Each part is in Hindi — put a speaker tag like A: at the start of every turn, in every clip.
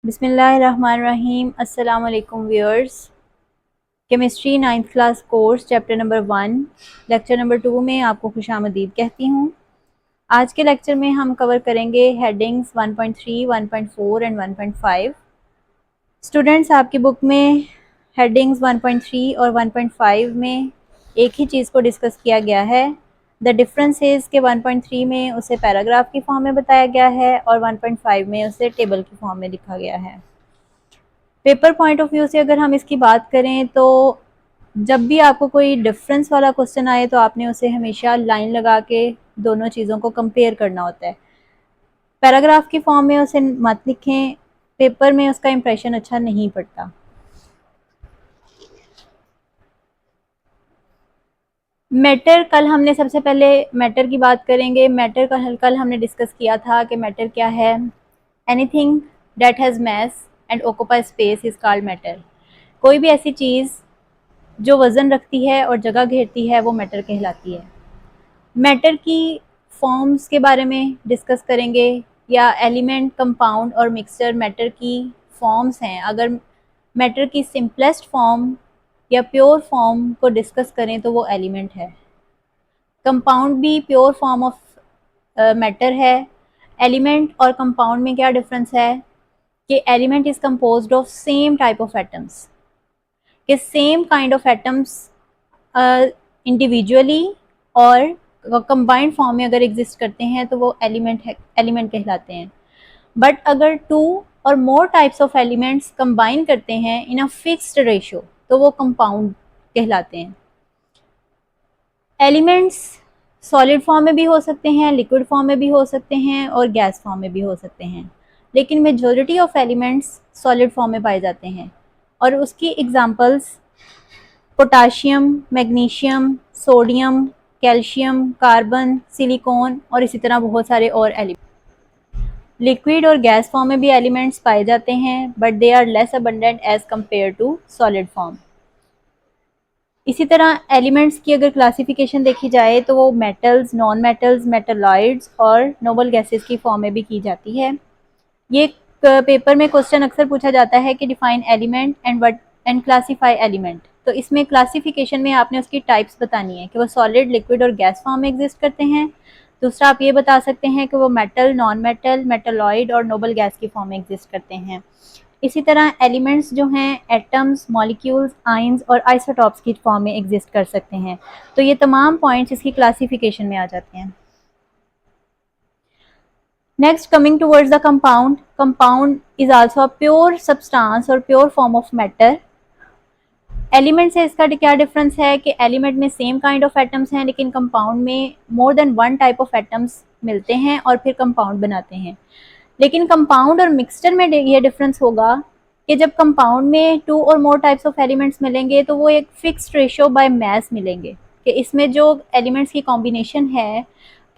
A: बिस्मिल्लाहिर्रहमानिर्रहीम। अस्सलाम वालेकुम viewers. Chemistry 9th class course chapter number 1 lecture number 2 में आपको खुशामदीद कहती हूँ। आज के लेक्चर में हम कवर करेंगे हेडिंग्स 1.3, 1.4 एंड 1.5। स्टूडेंट्स, आपकी बुक में हेडिंग्स 1.3 और 1.5 में एक ही चीज़ को डिस्कस किया गया है। द डिफरेंस इज़ के 1.3 में उसे पैराग्राफ की फॉर्म में बताया गया है और 1.5 में उसे टेबल की फॉर्म में लिखा गया है। पेपर पॉइंट ऑफ व्यू से अगर हम इसकी बात करें तो जब भी आपको कोई डिफरेंस वाला क्वेश्चन आए तो आपने उसे हमेशा लाइन लगा के दोनों चीज़ों को कंपेयर करना होता है। पैराग्राफ की फॉर्म में उसे मत लिखें, पेपर में उसका इंप्रेशन अच्छा नहीं पड़ता। मैटर, कल हमने सबसे पहले मैटर की बात करेंगे। मैटर का कल हमने डिस्कस किया था कि मैटर क्या है। Anything that has mass and occupy space is called matter. कोई भी ऐसी चीज़ जो वज़न रखती है और जगह घेरती है वो मैटर कहलाती है। मैटर की फॉर्म्स के बारे में डिस्कस करेंगे, या एलिमेंट, कंपाउंड और मिक्सचर मैटर की फॉर्म्स हैं। अगर मैटर की सिंपलेस्ट फॉर्म या प्योर फॉर्म को डिस्कस करें तो वो एलिमेंट है। कंपाउंड भी प्योर फॉर्म ऑफ मैटर है। एलिमेंट और कंपाउंड में क्या डिफरेंस है कि element is composed of same type of atoms, कि same kind of atoms individually और कंबाइंड फॉर्म में अगर एग्जिस्ट करते हैं तो वो एलिमेंट कहलाते हैं। बट अगर टू और more types of elements combine करते हैं इन अ फिक्स्ड रेशियो तो वो कंपाउंड कहलाते हैं। एलिमेंट्स सॉलिड फॉर्म में भी हो सकते हैं, लिक्विड फॉर्म में भी हो सकते हैं और गैस फॉर्म में भी हो सकते हैं, लेकिन majority of elements solid form में पाए जाते हैं। और उसकी examples potassium, magnesium, sodium, calcium, carbon, silicon और इसी तरह बहुत सारे और एलिमेंट। लिक्विड और गैस फॉर्म में भी एलिमेंट्स पाए जाते हैं, but they are less abundant as compare to solid form. इसी तरह एलिमेंट्स की अगर क्लासिफिकेशन देखी जाए तो वो मेटल्स, नॉन मेटल्स, मेटलॉइड्स और नोबल गैसेस की फॉर्म में भी की जाती है। ये पेपर में क्वेश्चन अक्सर पूछा जाता है कि define element and classify element. तो इसमें क्लासिफिकेशन में आपने उसकी टाइप्स बतानी है कि वो सॉलिड, लिक्विड और गैस फॉर्म में एग्जिस्ट करते हैं। दूसरा, आप ये बता सकते हैं कि वो मेटल, नॉन मेटल, मेटलॉइड और नोबल गैस की फॉर्म में एग्जिस्ट करते हैं। इसी तरह एलिमेंट्स जो हैं एटम्स, मॉलिक्यूल्स, आइंस और आइसोटॉप्स की फॉर्म में एग्जिस्ट कर सकते हैं। तो ये तमाम पॉइंट्स इसकी क्लासिफिकेशन में आ जाते हैं। Next, coming towards the compound. Compound is also a pure substance or pure form of matter. Element से इसका क्या डिफरेंस है कि एलिमेंट में सेम काइंड ऑफ एटम्स हैं, लेकिन कंपाउंड में more than one type of atoms मिलते हैं और फिर कंपाउंड बनाते हैं। लेकिन कंपाउंड और मिक्सचर में ये डिफरेंस होगा कि जब कंपाउंड में टू और मोर टाइप्स ऑफ एलिमेंट्स मिलेंगे तो वो एक फिक्स्ड रेशियो बाय मैस मिलेंगे, कि इसमें जो एलिमेंट्स की कॉम्बिनेशन है,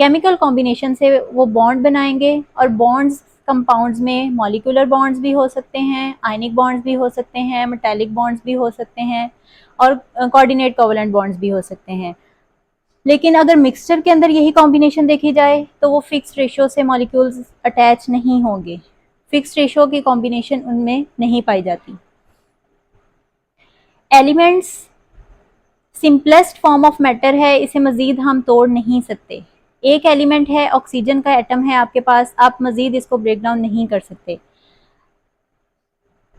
A: केमिकल कॉम्बिनेशन से वो बॉन्ड बनाएंगे। और बॉन्ड्स कंपाउंड्स में मॉलिक्यूलर बॉन्ड्स भी हो सकते हैं, आयनिक बॉन्ड्स भी हो सकते हैं, मेटालिक बॉन्ड्स भी हो सकते हैं और कोऑर्डिनेट कोवलेंट बॉन्ड्स भी हो सकते हैं। लेकिन अगर मिक्सचर के अंदर यही कॉम्बिनेशन देखी जाए तो वो फिक्स रेशियो से मॉलिक्यूल्स अटैच नहीं होंगे, फिक्स रेशियो की कॉम्बिनेशन उनमें नहीं पाई जाती। Elements simplest form of matter है, इसे मजीद हम तोड़ नहीं सकते। एक एलिमेंट है, ऑक्सीजन का एटम है आपके पास, आप मजीद इसको ब्रेक डाउन नहीं कर सकते।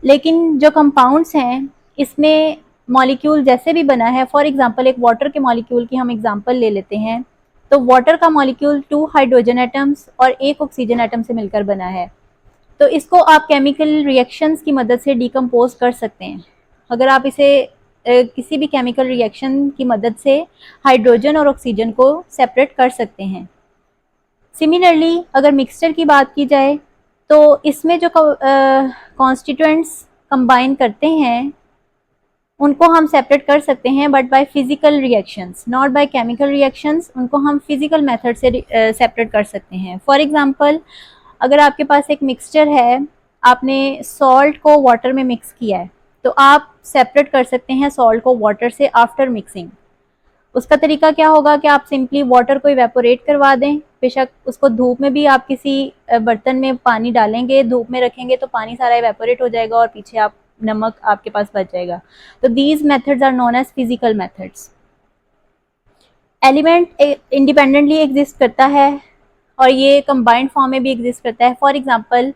A: लेकिन जो कंपाउंड्स हैं इसमें मॉलिक्यूल जैसे भी बना है, फॉर एग्जांपल एक वाटर के मॉलिक्यूल की हम एग्जांपल ले लेते हैं, तो वाटर का मॉलिक्यूल 2 हाइड्रोजन एटम्स और 1 ऑक्सीजन एटम से मिलकर बना है। तो इसको आप केमिकल रिएक्शंस की मदद से डिकम्पोज कर सकते हैं। अगर आप इसे किसी भी केमिकल रिएक्शन की मदद से हाइड्रोजन और ऑक्सीजन को सेपरेट कर सकते हैं। सिमिलरली अगर मिक्सचर की बात की जाए तो इसमें जो कॉन्स्टिट्यूएंट्स कंबाइन करते हैं उनको हम सेपरेट कर सकते हैं, but by physical reactions, not by chemical reactions. उनको हम फिजिकल मेथड से सेपरेट कर सकते हैं। फॉर एग्जांपल, अगर आपके पास एक मिक्सचर है, आपने सॉल्ट को वाटर में मिक्स किया है, तो आप सेपरेट कर सकते हैं सॉल्ट को वाटर से आफ्टर मिक्सिंग। उसका तरीका क्या होगा कि आप सिंपली वाटर को इवेपोरेट करवा दें, बेशक उसको धूप में भी आप किसी बर्तन में पानी डालेंगे, धूप में रखेंगे तो पानी सारा इवेपोरेट हो जाएगा और पीछे आप नमक आपके पास बच जाएगा। तो these methods are known as physical methods. Element independently exist करता है और ये कंबाइंड फॉर्म में भी एग्जिस्ट करता है। For example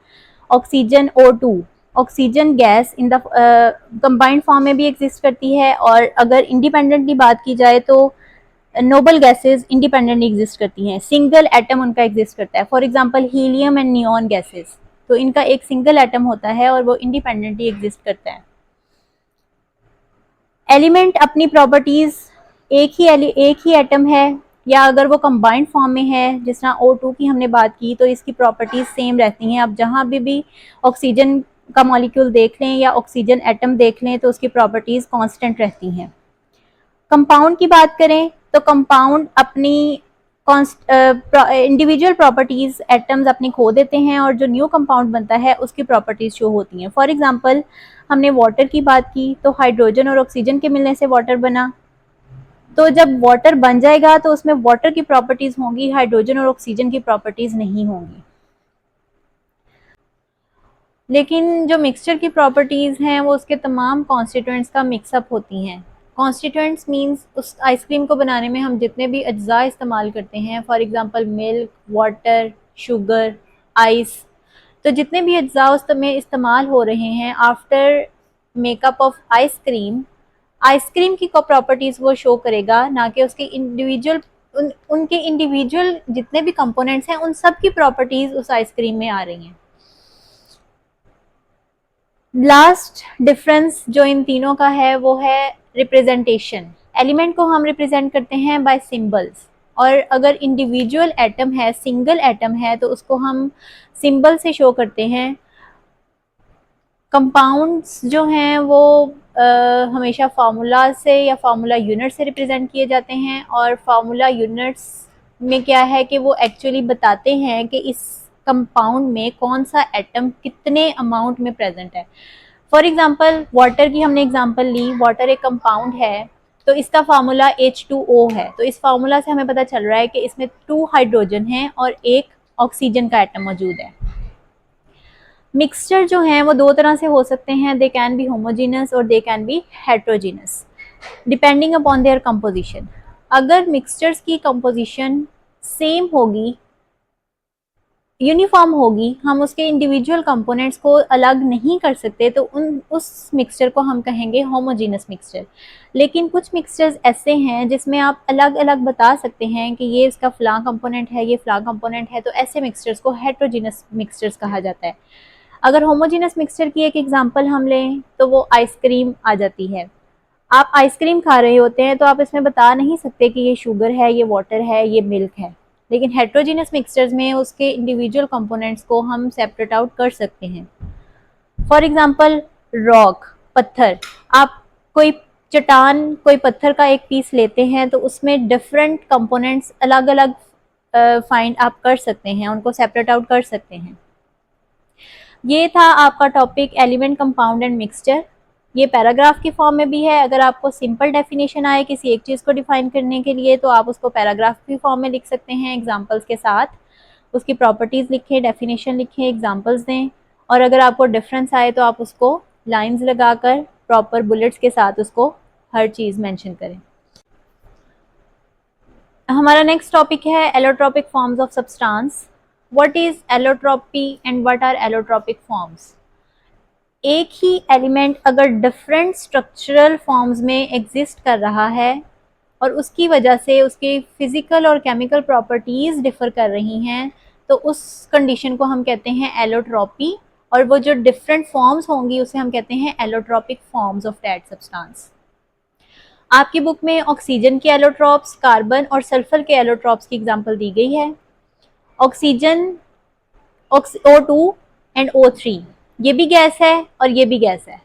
A: oxygen O2, oxygen gas in the combined form में भी एग्जिस्ट करती है, और अगर इंडिपेंडेंटली बात की जाए तो नोबल गैसेस इंडिपेंडेंटली एग्जिस्ट करती हैं, सिंगल एटम उनका एग्जिस्ट करता है। For example helium and neon gases, तो इनका एक सिंगल एटम होता है और वो इंडिपेंडेंटली एग्जिस्ट करता है। एलिमेंट अपनी प्रॉपर्टीज एक ही एटम है या अगर वो कंबाइंड फॉर्म में है, जिस तरह O2 की हमने बात की, तो इसकी प्रॉपर्टीज सेम रहती हैं। आप जहां भी ऑक्सीजन का मॉलिक्यूल देख लें या ऑक्सीजन एटम देख लें तो उसकी प्रॉपर्टीज कांस्टेंट रहती हैं। कंपाउंड की बात करें तो कंपाउंड अपनी इंडिविजुअल प्रॉपर्टीज एटम्स अपनी खो देते हैं और जो न्यू कंपाउंड बनता है उसकी प्रॉपर्टीज शो होती हैं। फॉर एग्जांपल हमने वाटर की बात की तो हाइड्रोजन और ऑक्सीजन के मिलने से वाटर बना, तो जब वाटर बन जाएगा तो उसमें वाटर की प्रॉपर्टीज होंगी, हाइड्रोजन और ऑक्सीजन की प्रॉपर्टीज नहीं होंगी। लेकिन जो मिक्सचर की प्रॉपर्टीज हैं वो उसके तमाम कॉन्स्टिट्यूएंट्स का मिक्सअप होती हैं। कॉन्स्टिट्यूएंट्स मींस उस आइसक्रीम को बनाने में हम जितने भी अज्जा इस्तेमाल करते हैं, for example milk, water, sugar, ice, तो जितने भी अज्जा उसमें इस्तेमाल हो रहे हैं after makeup of ice cream, ice cream की प्रॉपर्टीज वो शो करेगा, ना कि उसके इंडिविजुअल उनके इंडिविजुअल जितने भी कंपोनेंट्स हैं उन सब की प्रॉपर्टीज उस आइसक्रीम में आ रही हैं। लास्ट डिफरेंस जो इन तीनों का है वो है रिप्रेजेंटेशन। एलिमेंट को हम रिप्रेजेंट करते हैं बाय सिंबल्स, और अगर इंडिविजुअल एटम है, सिंगल एटम है, तो उसको हम सिंबल से शो करते हैं। कंपाउंड्स जो हैं वो हमेशा फार्मूला से या फार्मूला यूनिट से रिप्रेजेंट किए जाते हैं, और फार्मूला यूनिट्स में क्या है कि वो एक्चुअली बताते हैं कि इस कंपाउंड में कौन सा एटम कितने अमाउंट में प्रेजेंट है। फॉर एग्जांपल वाटर की हमने एग्जांपल ली, वाटर एक कंपाउंड है तो इसका फार्मूला H2O है, तो इस फार्मूला से हमें पता चल रहा है कि इसमें 2 हाइड्रोजन हैं और एक ऑक्सीजन का एटम मौजूद है। मिक्सचर जो हैं वो दो तरह से हो सकते हैं, दे कैन बी होमोजीनस और they can be heterogeneous depending upon their composition. अगर मिक्सचर्स की कंपोजिशन सेम होगी, यूनिफॉर्म होगी, हम उसके इंडिविजुअल कंपोनेंट्स को अलग नहीं कर सकते, तो उस मिक्सचर को हम कहेंगे होमोजीनस मिक्सचर। लेकिन कुछ मिक्सचर्स ऐसे हैं जिसमें आप अलग अलग बता सकते हैं कि ये इसका फलां कंपोनेंट है, ये फलां कंपोनेंट है, तो ऐसे मिक्सचर्स को हेट्रोजीनस मिक्सचर्स कहा जाता है। अगर होमोजीनस मिक्सचर की एक एग्जांपल हम लें तो वो आइसक्रीम आ जाती है। आप आइसक्रीम खा रहे होते हैं तो आप इसमें बता नहीं सकते कि ये शुगर है, ये वाटर है, ये मिल्क है। लेकिन हेट्रोजीनस मिक्सचर्स में उसके इंडिविजुअल कंपोनेंट्स को हम सेपरेट आउट कर सकते हैं। फॉर एग्जांपल रॉक, पत्थर, आप कोई चट्टान, कोई पत्थर का एक पीस लेते हैं तो उसमें डिफरेंट कंपोनेंट्स अलग अलग फाइंड आप कर सकते हैं, उनको सेपरेट आउट कर सकते हैं। ये था आपका topic element, compound and mixture. ये पैराग्राफ की फॉर्म में भी है। अगर आपको सिंपल डेफिनेशन आए किसी एक चीज़ को डिफाइन करने के लिए तो आप उसको पैराग्राफ की फॉर्म में लिख सकते हैं एग्जांपल्स के साथ। उसकी प्रॉपर्टीज़ लिखें, डेफिनेशन लिखें, एग्जांपल्स दें, और अगर आपको डिफरेंस आए तो आप उसको लाइंस लगाकर प्रॉपर बुलेट्स के साथ उसको हर चीज़ मेंशन करें। हमारा नेक्स्ट टॉपिक है allotropic forms of substance. What is allotropy and what are allotropic forms. एक ही एलिमेंट अगर डिफरेंट स्ट्रक्चरल फॉर्म्स में एग्जिस्ट कर रहा है और उसकी वजह से उसके फिजिकल और केमिकल प्रॉपर्टीज डिफर कर रही हैं, तो उस कंडीशन को हम कहते हैं एलोट्रोपी, और वो जो डिफरेंट फॉर्म्स होंगी उसे हम कहते हैं allotropic forms of that substance. आपकी बुक में ऑक्सीजन के एलोट्रोप्स, कार्बन और सल्फर के एलोट्रोप्स की एग्जांपल दी गई है। ऑक्सीजन O2 एंड O3, ये भी गैस है और ये भी गैस है,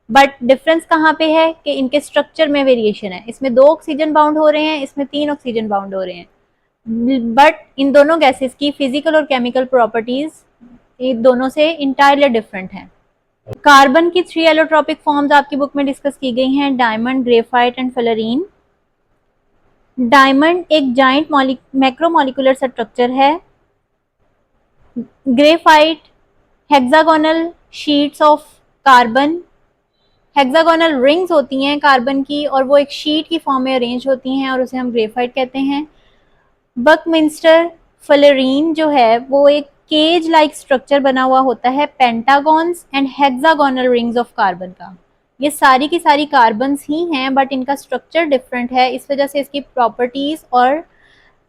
A: बट डिफरेंस कहाँ पे है कि इनके स्ट्रक्चर में वेरिएशन है। इसमें 2 ऑक्सीजन बाउंड हो रहे हैं, इसमें 3 ऑक्सीजन बाउंड हो रहे हैं, बट इन दोनों गैसेस की फिजिकल और केमिकल प्रॉपर्टीज इन दोनों से इंटायरली डिफरेंट हैं। कार्बन की 3 एलोट्रोपिक फॉर्म्स आपकी बुक में डिस्कस की गई हैं, diamond, graphite and fluorine. Diamond एक जाइंट मैक्रोमोलिकुलर स्ट्रक्चर है। Graphite hexagonal sheets of carbon, hexagonal rings होती हैं कार्बन की और वो एक शीट की फॉर्म में अरेंज होती हैं और उसे हम ग्रेफाइट कहते हैं। बकमिंस्टर फ्लोरीन जो है वो एक केज लाइक स्ट्रक्चर बना हुआ होता है pentagons and hexagonal rings of carbon का। ये सारी की सारी कार्बन्स ही हैं बट इनका स्ट्रक्चर डिफरेंट है, इस वजह से इसकी प्रॉपर्टीज और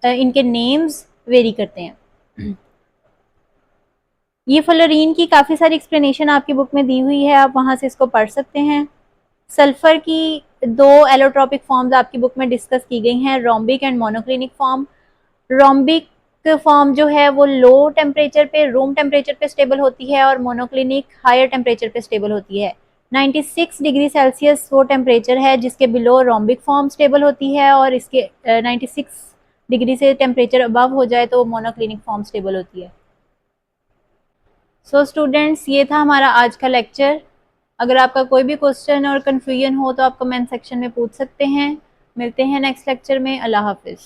A: इनके नेम्स वेरी करते हैं। ये फ्लोरीन की काफ़ी सारी एक्सप्लेनेशन आपकी बुक में दी हुई है, आप वहाँ से इसको पढ़ सकते हैं। सल्फर की दो एलोट्रोपिक फॉर्म्स आपकी बुक में डिस्कस की गई हैं, rhombic and monoclinic form. Rhombic form जो है वो लो टेम्परेचर पे, रूम टेम्परेचर पे स्टेबल होती है और मोनोक्लिनिक हायर टेम्परेचर पे स्टेबल होती है। 96 डिग्री सेल्सियस वो टेम्परेचर है जिसके बिलो रोम्बिक फॉर्म स्टेबल होती है और इसके 96 डिग्री से टेम्परेचर अबव हो जाए तो मोनोक्लिनिक फॉर्म स्टेबल होती है। सो स्टूडेंट्स, ये था हमारा आज का लेक्चर। अगर आपका कोई भी क्वेश्चन और कन्फ्यूजन हो तो आप कमेंट सेक्शन में पूछ सकते हैं। मिलते हैं नेक्स्ट लेक्चर में। अल्लाह हाफिज़।